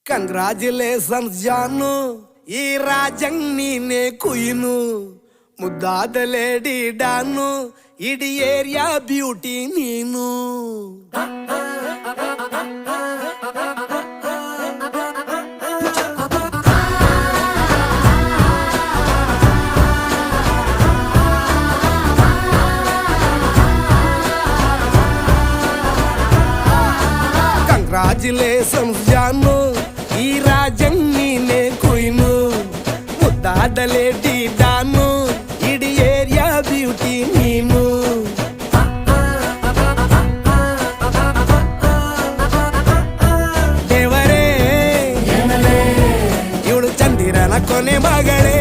Congratulations ಜಾನು, ಈ ರಾಜಂಗ್ ನೀನೆ ಕುಯ್ನು, ಮುದ್ದಾದ ಲೇಡಿ ಡಾನು, ಇಡೀ ಏರಿಯಾ ಬ್ಯೂಟಿ ನೀನು. ಕಂಗ್ರಾಚುಲೇಷನ್ಸ್ ಜಾನು, ಈ ರಾಜಂಗ್ ನೀನೆ ಕುಯ್ನು, ಮುದ್ದಾದ ಲೇಡಿ ಡಾನು, ಇಡೀ ಏರಿಯಾ ಬ್ಯೂಟಿ ನೀನು. ದೇವರೇ ಇವಳು ಚಂದಿರನ ಕೊನೆ ಮಗಳೇ.